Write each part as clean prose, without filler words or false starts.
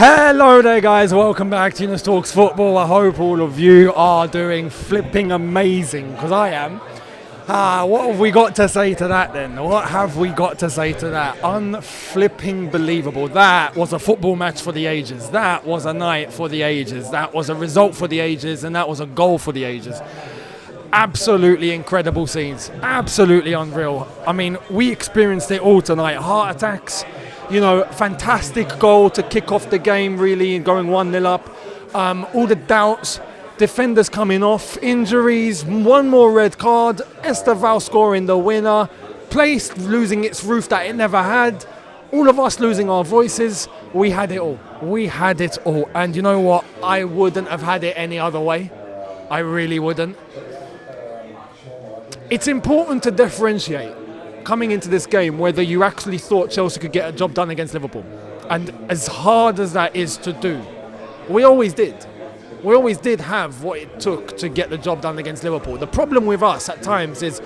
Hello there guys, welcome back to Younes Talks Football. I hope all of you are doing flipping amazing, because I am. What have we got to say to that then? What have we got to say to that? Unflipping believable. That was a football match for the ages. That was a night for the ages. That was a result for the ages, and that was a goal for the ages. Absolutely incredible scenes. Absolutely unreal. I mean, we experienced it all tonight. Heart attacks. Fantastic goal to kick off the game, really, and going 1-0 up. All the doubts, defenders coming off, injuries, one more red card, Estevao scoring the winner, place losing its roof that it never had, all of us losing our voices. We had it all. We had it all. And you know what? I wouldn't have had it any other way. I really wouldn't. It's important to differentiate coming into this game whether you actually thought Chelsea could get a job done against Liverpool. And as hard as that is to do, we always did. We always did have what it took to get the job done against Liverpool. The problem with us at times is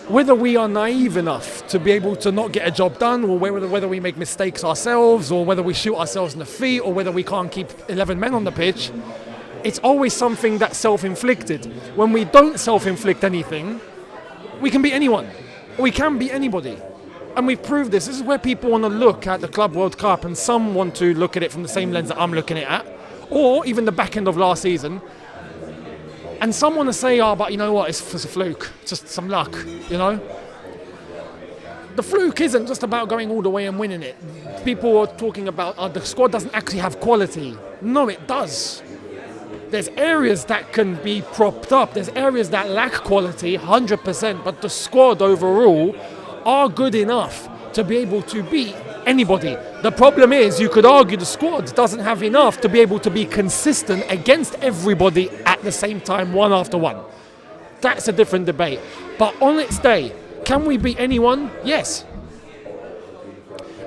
whether we are naive enough to be able to not get a job done, or whether we make mistakes ourselves, or whether we shoot ourselves in the feet, or whether we can't keep 11 men on the pitch. It's always something that's self-inflicted. When we don't self-inflict anything, we can beat anyone. We can beat anybody. And we've proved this. This is where people want to look at the Club World Cup, and some want to look at it from the same lens that I'm looking at, or even the back end of last season. And some want to say, but you know what, it's just a fluke, just some luck, The fluke isn't just about going all the way and winning it. People are talking about the squad doesn't actually have quality. No, it does. There's areas that can be propped up. There's areas that lack quality, 100%. But the squad overall are good enough to be able to beat anybody. The problem is, you could argue the squad doesn't have enough to be able to be consistent against everybody at the same time, one after one. That's a different debate. But on its day, can we beat anyone? Yes.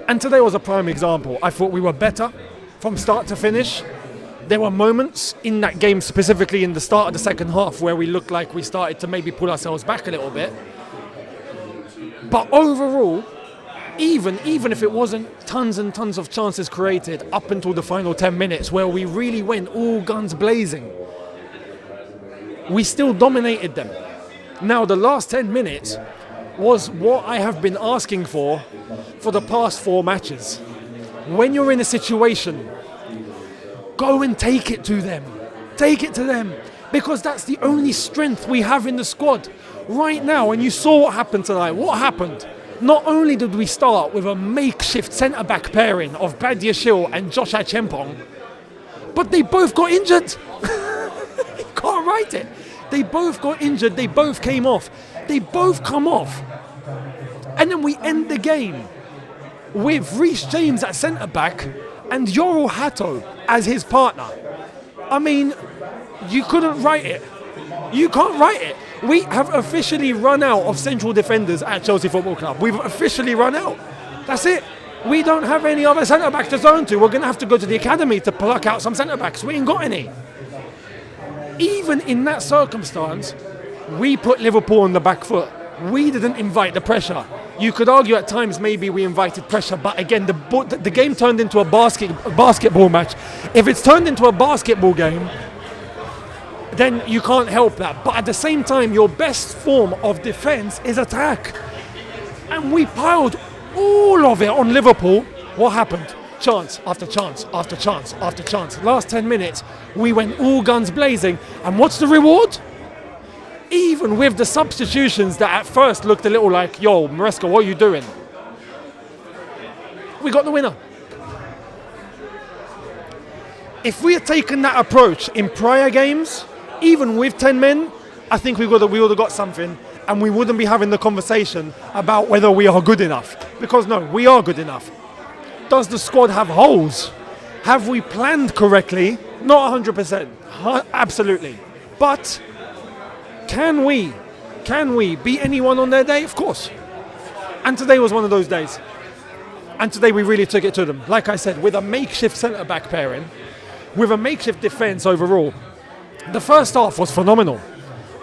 And today was a prime example. I thought we were better from start to finish. There were moments in that game, specifically in the start of the second half, where we looked like we started to maybe pull ourselves back a little bit. But overall, even if it wasn't tons and tons of chances created up until the final 10 minutes, where we really went all guns blazing, we still dominated them. Now, the last 10 minutes was what I have been asking for the past 4 matches. When you're in a situation, go and take it to them. Take it to them. Because that's the only strength we have in the squad right now. And you saw what happened tonight. What happened? Not only did we start with a makeshift centre-back pairing of Badiashile and Josh Achempong, but they both got injured. You can't write it. They both got injured. They both came off. They both come off. And then we end the game with Reece James at centre-back and Yoru Hato as his partner. I mean, you couldn't write it. You can't write it. We have officially run out of central defenders at Chelsea Football Club. We've officially run out. That's it. We don't have any other centre-backs to zone to. We're going to have to go to the academy to pluck out some centre-backs. We ain't got any. Even in that circumstance, we put Liverpool on the back foot. We didn't invite the pressure. You could argue at times maybe we invited pressure, but again, the game turned into a basketball match. If it's turned into a basketball game, then you can't help that. But at the same time, your best form of defence is attack. And we piled all of it on Liverpool. What happened? Chance after chance after chance after chance. Last 10 minutes, we went all guns blazing. And what's the reward? Even with the substitutions that at first looked a little like, yo, Maresca, what are you doing? We got the winner. If we had taken that approach in prior games, even with 10 men, I think we would have got something, and we wouldn't be having the conversation about whether we are good enough. Because no, we are good enough. Does the squad have holes? Have we planned correctly? Not 100%. Absolutely. But can we beat anyone on their day? Of course. And today was one of those days. And today we really took it to them. Like I said, with a makeshift centre-back pairing, with a makeshift defence overall. The first half was phenomenal.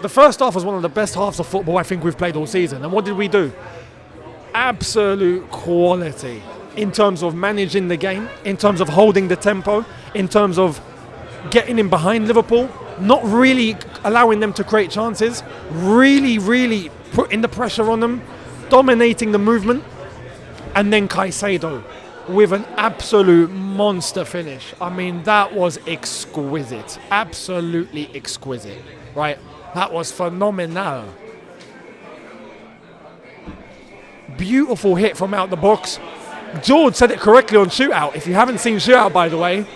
The first half was one of the best halves of football I think we've played all season. And what did we do? Absolute quality. in terms of managing the game, in terms of holding the tempo, in terms of getting in behind Liverpool, not really allowing them to create chances, really putting the pressure on them, dominating the movement, and then Caicedo with an absolute monster finish. I mean, that was exquisite, absolutely exquisite, right? That was phenomenal. Beautiful hit from out the box. George said it correctly on Shootout. If you haven't seen Shootout, by the way,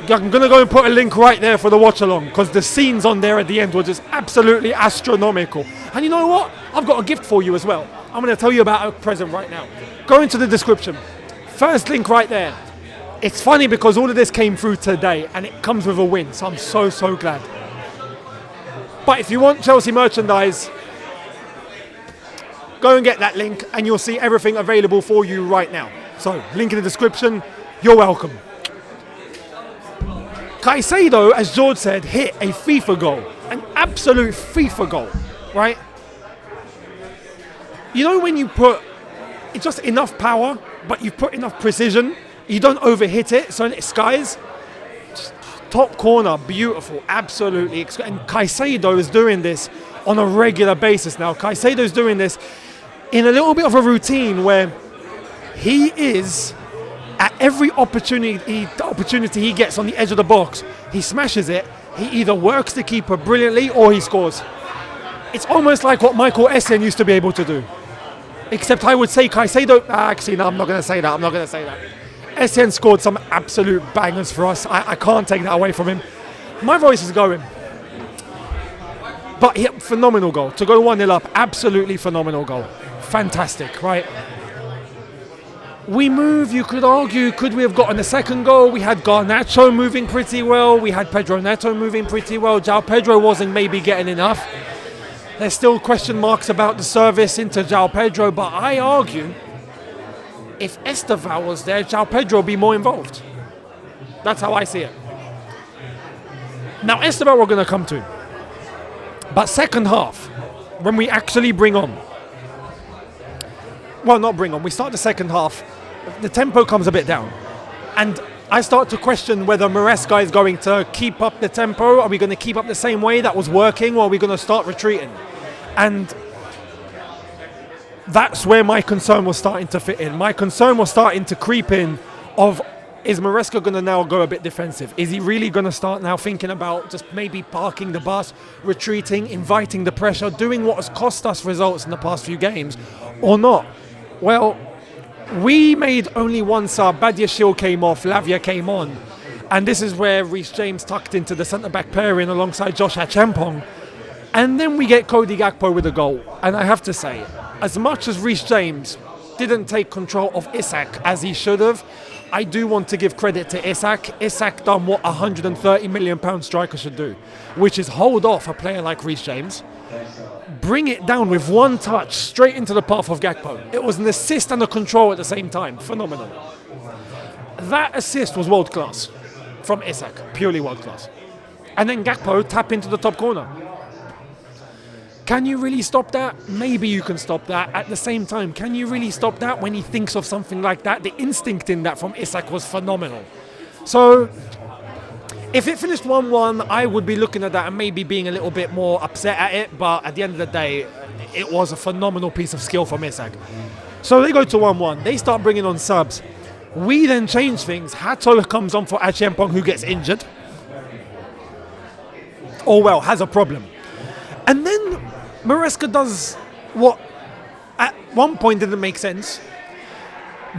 I'm going to go and put a link right there for the watch along, because the scenes on there at the end were just absolutely astronomical. And you know what? I've got a gift for you as well. I'm going to tell you about a present right now. Go into the description. First link right there. It's funny because all of this came through today and it comes with a win. So I'm so glad. But if you want Chelsea merchandise, go and get that link and you'll see everything available for you right now. So, link in the description. You're welcome. Caicedo, as George said, hit a FIFA goal. An absolute FIFA goal, right? You know when you put just enough power, but you put enough precision, you don't overhit it, so it skies. Top corner, beautiful, absolutely. And Caicedo is doing this on a regular basis now. Caicedo is doing this in a little bit of a routine where he is, at every opportunity he gets on the edge of the box, he smashes it. He either works the keeper brilliantly or he scores. It's almost like what Michael Essien used to be able to do. Except I would say Caicedo... Actually, no, I'm not going to say that. Essien scored some absolute bangers for us. I can't take that away from him. My voice is going. But phenomenal goal. To go 1-0 up, absolutely phenomenal goal. Fantastic, right? We move, you could argue, could we have gotten a second goal? We had Garnacho moving pretty well. We had Pedro Neto moving pretty well. João Pedro wasn't maybe getting enough. There's still question marks about the service into João Pedro, but I argue if Estevao was there, João Pedro would be more involved. That's how I see it. Now, Estevao we're going to come to. But second half, when we actually bring on, well, not bring on, we start the second half, the tempo comes a bit down. And I start to question whether Maresca is going to keep up the tempo. Are we going to keep up the same way that was working, or are we going to start retreating? And that's where my concern was starting to fit in. My concern was starting to creep in of, is Maresca going to now go a bit defensive? Is he really going to start now thinking about just maybe parking the bus, retreating, inviting the pressure, doing what has cost us results in the past few games, or not? Well, we made only one sub. Badiashile came off, Lavia came on. And this is where Reece James tucked into the centre-back pairing alongside Josh Achampong. And then we get Cody Gakpo with a goal. And I have to say, as much as Reece James didn't take control of Isak as he should have, I do want to give credit to Isak. Isak done what a £130 million striker should do, which is hold off a player like Reece James, bring it down with one touch straight into the path of Gakpo. It was an assist and a control at the same time. Phenomenal. That assist was world class from Isak, purely world class. And then Gakpo tap into the top corner. Can you really stop that? Maybe you can stop that. At the same time, can you really stop that when he thinks of something like that? The instinct in that from Isak was phenomenal. So, if it finished 1-1, I would be looking at that and maybe being a little bit more upset at it. But at the end of the day, it was a phenomenal piece of skill from Isak. So they go to 1-1. They start bringing on subs. We then change things. Hato comes on for Achiampong, who gets injured. Or, well, has a problem. And then Maresca does what at one point didn't make sense.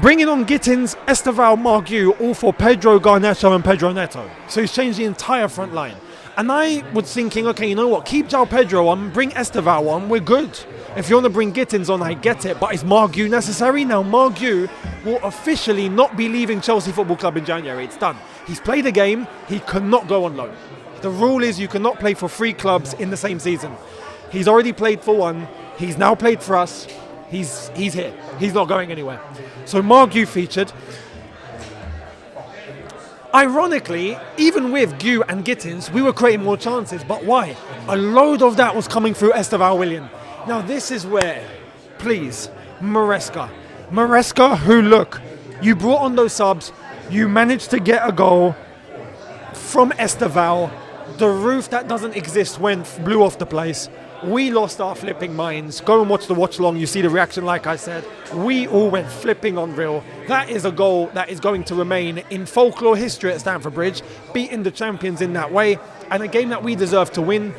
Bringing on Gittins, Estevao, Margu, all for Pedro, Garnacho and Pedro Neto. So he's changed the entire front line. And I was thinking, okay, you know what? Keep João Pedro on, bring Estevao on, we're good. If you want to bring Gittins on, I get it. But is Margu necessary? Now, Margu will officially not be leaving Chelsea Football Club in January. It's done. He's played a game. He cannot go on loan. The rule is you cannot play for 3 clubs in the same season. He's already played for one. He's now played for us. He's here. He's not going anywhere. So Margu featured. Ironically, even with Gu and Gittins, we were creating more chances. But why? A load of that was coming through Estevao Willian. Now this is where, please, Maresca, who look, You brought on those subs. You managed to get a goal from Estevao. The roof that doesn't exist blew off the place. We lost our flipping minds. Go and watch the watch along. You see the reaction, like I said. We all went flipping unreal. That is a goal that is going to remain in folklore history at Stamford Bridge, beating the champions in that way, and a game that we deserve to win.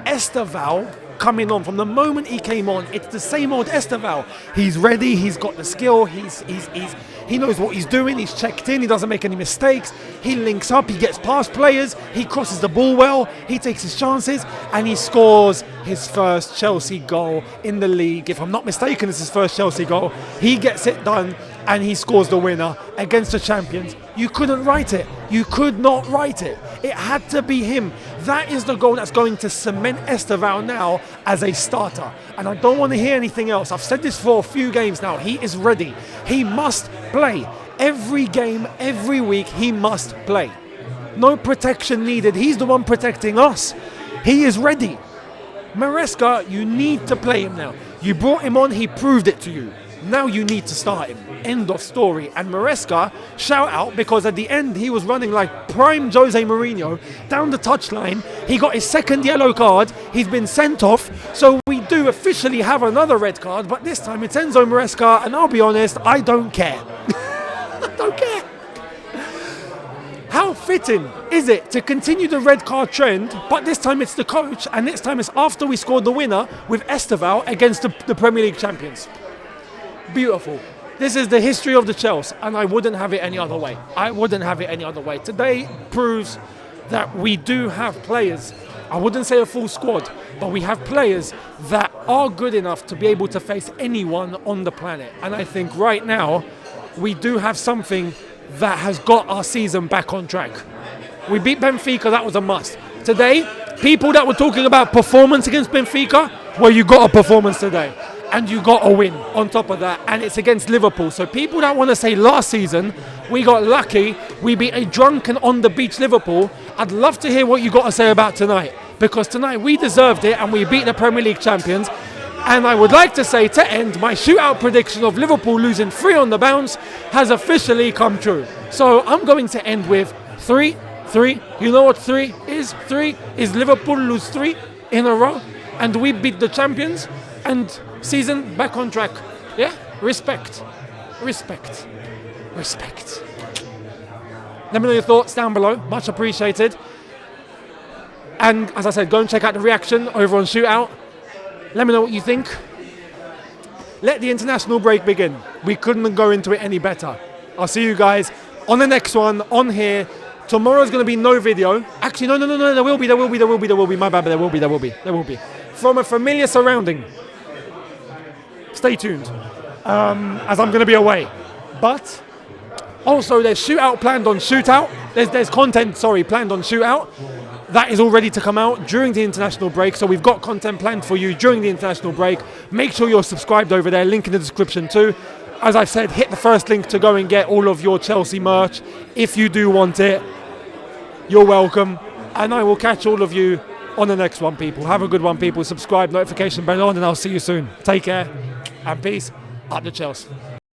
Estevao coming on from the moment he came on, it's the same old Estevao. He's ready, he's got the skill, he knows what he's doing, he's checked in, he doesn't make any mistakes, he links up, he gets past players, he crosses the ball well, he takes his chances, and he scores his first Chelsea goal in the league. If I'm not mistaken, it's his first Chelsea goal. He gets it done and he scores the winner against the champions. You couldn't write it. You could not write it. It had to be him. That is the goal that's going to cement Estevao now as a starter. And I don't want to hear anything else. I've said this for a few games now. He is ready. He must play. Every game, every week, he must play. No protection needed. He's the one protecting us. He is ready. Maresca, you need to play him now. You brought him on, he proved it to you. Now you need to start him. End of story. And Maresca, shout out, because at the end he was running like prime Jose Mourinho down the touchline. He got his second yellow card. He's been sent off. So we do officially have another red card, but this time it's Enzo Maresca, and I'll be honest, I don't care. I don't care. How fitting is it to continue the red card trend, but this time it's the coach, and this time it's after we scored the winner with Estevao against the Premier League champions. Beautiful. This is the history of the Chelsea, and I wouldn't have it any other way. I wouldn't have it any other way. Today proves that we do have players, I wouldn't say a full squad, but we have players that are good enough to be able to face anyone on the planet. And I think right now, we do have something that has got our season back on track. We beat Benfica, that was a must. Today, people that were talking about performance against Benfica, well, you got a performance today. And you got a win on top of that, and it's against Liverpool. So people that want to say last season we got lucky, we beat a drunken on the beach Liverpool, I'd love to hear what you got to say about tonight, because tonight we deserved it and we beat the Premier League champions. And I would like to say, to end, my shootout prediction of Liverpool losing 3 on the bounce has officially come true. So I'm going to end with 3-3. You know what 3 is? 3 is Liverpool lose 3 in a row and we beat the champions, and season back on track. Yeah? Respect. Respect. Respect. Let me know your thoughts down below. Much appreciated. And as I said, go and check out the reaction over on Shootout. Let me know what you think. Let the international break begin. We couldn't go into it any better. I'll see you guys on the next one on here. Tomorrow's going to be no video. Actually, no. There will be. My bad, but there will be. From a familiar surrounding. Stay tuned, as I'm going to be away. But also there's shootout planned on Shootout. There's content, planned on Shootout. That is all ready to come out during the international break. So we've got content planned for you during the international break. Make sure you're subscribed over there. Link in the description too. As I've said, hit the first link to go and get all of your Chelsea merch. If you do want it, you're welcome. And I will catch all of you on the next one, people. Have a good one, people. Subscribe, notification bell on, and I'll see you soon. Take care and peace. Up the Chelsea.